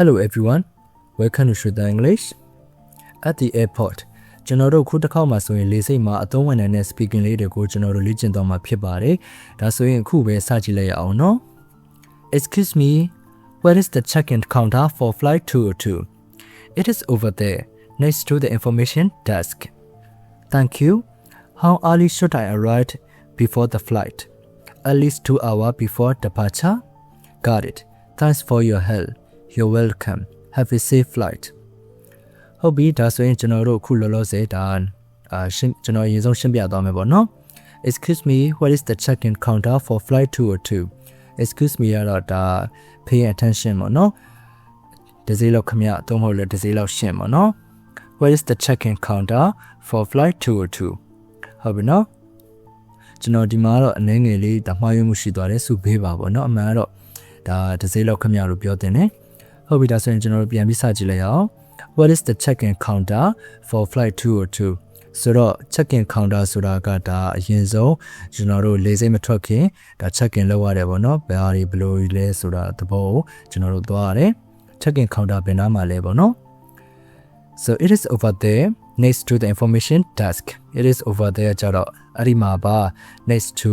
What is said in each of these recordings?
Hello everyone, welcome to Shruta English. At the airport, ကျွန်တော်တို့ခုတစ်ခေါက်မှာဆိုရင်လေဆိပ်မှာအသုံးဝင်နိုင်တဲ့ speaking လေးတွေကိုကျွန်တော်တို့လေ့ကျင့်သွားမှာဖြစ်ပါတယ်။ဒါဆိုရင်အခုပဲစကြည့်လိုက်ရအောင်နော်။ Excuse me, where is the check-in counter for flight 202? It is over there, next to the information desk. Thank you. How early should I arrive before the flight? At least 2 hours before departure? Got it. Thanks for your help. You're welcome. Have a safe flight. ဟုတ်ပြီဒါဆိုရင်ကျွန်တော်တို့အခုလောလောဆယ်ဒါကျွန်တော်အရင်ဆုံးရှင်းပြသွားမယ်ပေါ့နော် Excuse me, what is the check-in counter for flight 202? Excuse me ကတော့ဒါ pay attention ပေါ့နော်တစ်စိလောက်ခမရအသုံးမဟုတ်လဲတစ်စိလောက်ရှင်းပေါ့နော် What is the check-in counter for flight 202? ဟုတ်ပြီနော်ကျွန်တော်ဒီမှာတော့အနည်းငယ်လေးဒါမှားယွင်းမှုရှိသွားတယ်စုပေးပါပေါ့နော်အမှန်ကတော့ဒါတစ်စိလောက်ခမရလို့ပြောတင်တယ်ဟုတ်ပြီဒါဆိုရင်ကျွန်တော်တို့ပြန်ပြီးစကြည့်လိုက်အောင်What is the check-in counter for flight 202? ဆိုတော့ check-in counter ဆိုတာကဒါအရင်ဆုံးကျွန်တော်တို့လေဆိပ်မထွက်ခင်ဒါ check-in လုပ်ရတယ်ပေါ့နော်ဘယ်ဟာတွေဘယ်လိုလဲဆိုတာသဘောကိုကျွန်တော်တို့သွားရတယ် check-in counter ဘယ်နားမှာလဲပေါ့နော် So it is over there next to the information desk. It is over there ကြတော့အဲ့ဒီမှာပါ next to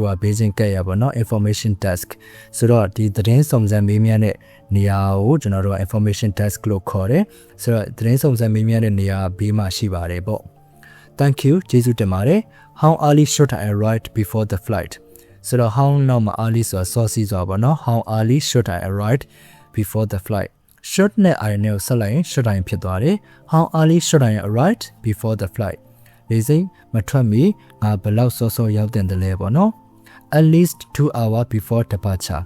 က basing ကဲ့ရပါတော့ information desk ဆိုတော့ဒီသတင်းစုံစမ်းမေးမြန်းတဲ့နေရာကိုကျွန်တော်တို့ information desk လို့ခေါ်တယ်ဆိုတော့သတင်းစုံစမ်းမေးမြန်းတဲ့နေရာဘေးမှာရှိပါတယ်ပေါ့ Thank you ကျေးဇူးတင်ပါတယ် How early should I arrive before the flight ဆိုတော့ how နောက်မှာ early ဆိုတာစောစီဆိုတာပေါ့နော် How early should I arrive before the flight should နဲ့ I နဲ့ဆက်လိုက်ရင် should I ဖြစ်သွားတယ် How early should I arrive before the flight လေဆိပ်မထွက်မီငါဘယ်လောက်စောစောရောက်တင်တယ်လဲပေါ့နော် At least 2 hours before departure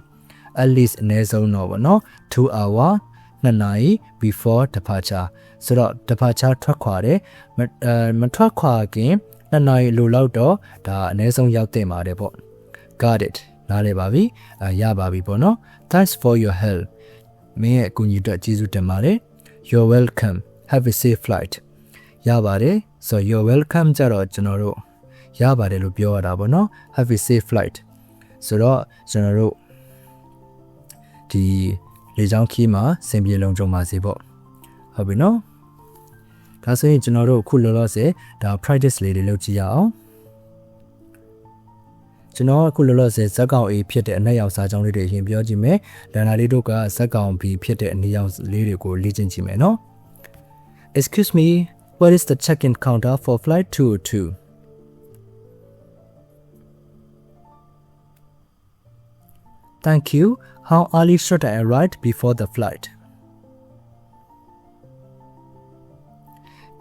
At least အနည်းဆုံးတော့ပေါ့နော်2 hours 2 နာရီ before departure ဆိုတော့ departure ထွက်ခွာတယ်မထွက်ခွာခင်2နာရီလိုလောက်တော့ဒါအနည်းဆုံးရောက်တင်ပါတယ်ပေါ့ Got it နားလည်ပါပြီရပါပြီပေါ့နော် Thanks for your help မင်းရဲ့အကူအညီအတွက်ကျေးဇူးတင်ပါတယ် You're welcome have a safe flight ရပါတယ်ဆို you're welcome ကြတော့ကျွန်တော်တို့ရပါတယ်လို့ပြောရတာပေါ့နော် have a safe flight ဆိုတော့ကျွန်တော်တို့ဒီလေကြောင်းခီးမှာစင်ပြေလုံးကြုံပါစေပေါ့ဟုတ်ပြီနော်ဒါဆိုရင်ကျွန်တော်တို့အခုလောလောဆယ်ဒါ practice လေးတွေလုပ်ကြည့်ရအောင်ကျွန်တော်အခုလောလောဆယ်ဇက်ကောင် A ဖြစ်တဲ့အနက်ရောက်စာကြောင်းလေးတွေအရင်ပြောကြည့်မယ်လန်နာလေးတို့ကဇက်ကောင် B ဖြစ်တဲ့အနီရောက်လေးတွေကိုလေ့ကျင့်ကြည့်မယ်နော် Excuse me, where is the check-in counter for flight 202? Thank you. How early should I arrive before the flight?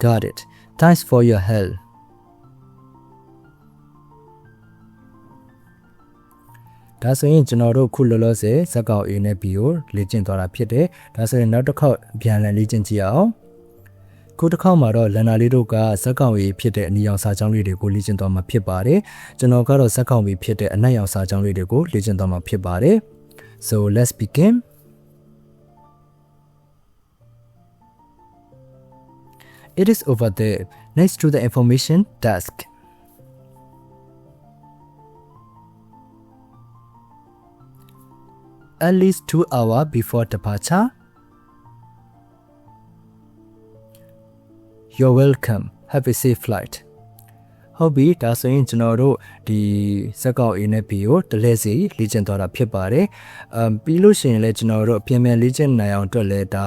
Got it. Thanks for your help. ဒါဆိုရင်ကျွန်တော်တို့ခုလောလောဆယ်ဇက်ကောင် A နဲ့ B ကိုလေ့ကျင့်သွားတာဖြစ်တယ်။ဒါဆိုရင်နောက်တစ်ခေါက်ပြန်လည်လေ့ကျင့်ကြည့်အောင်။ခုတစ်ခေါက်မှာတော့လန်နာလေးတို့ကဇက်ကောင် A ဖြစ်တဲ့အနီရောင်စာကြောင်းလေးတွေကိုလေ့ကျင့်သွားမှာဖြစ်ပါတယ်။ကျွန်တော်ကတော့ဇက်ကောင် B ဖြစ်တဲ့အနက်ရောင်စာကြောင်းလေးတွေကိုလေ့ကျင့်သွားမှာဖြစ်ပါတယ်။ So let's begin. It is over there next to the information desk. At least 2 hours before departure. You're welcome. Have a safe flight. ဟုတ်ပြီဒါဆိုရင်ကျွန်တော်တို့ဒီဇက်ကောင် A နဲ့ B ကိုတလဲစီလေ့ကျင့်သွားတာဖြစ်ပါတယ်ပြီးလို့ရှိရင်လည်းကျွန်တော်တို့အပြန်ပြန်လေ့ကျင့်နိုင်အောင်အတွက်လည်းဒါ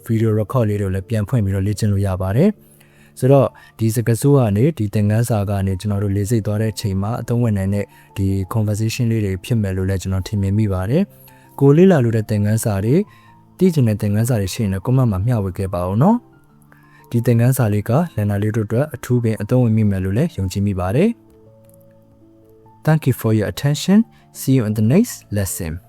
video record လေးတွေလည်းပြန်ဖွင့်ပြီးတော့လေ့ကျင့်လို့ရပါတယ်ဆိုတော့ဒီစကားစုကနေဒီသင်ခန်းစာကနေကျွန်တော်တို့လေ့ကျင့်သွားတဲ့အချိန်မှာအသုံးဝင်နိုင်တဲ့ဒီ conversation လေးတွေဖြစ်မယ်လို့လည်းကျွန်တော်ထင်မြင်မိပါတယ်ကိုလေ့လာလို့တဲ့သင်ခန်းစာတွေတည်ကျင်တဲ့သင်ခန်းစာတွေရှိရင်လည်း comment မှာမျှဝေခဲ့ပါအောင်နော်ဒီသင်ခန်းစာလေးကလန်နာလေးတို့အတွက်အထူးပင်အသုံးဝင်မိမယ်လို့လည်းယုံကြည်မိပါတယ် Thank you for your attention. See you in the next lesson.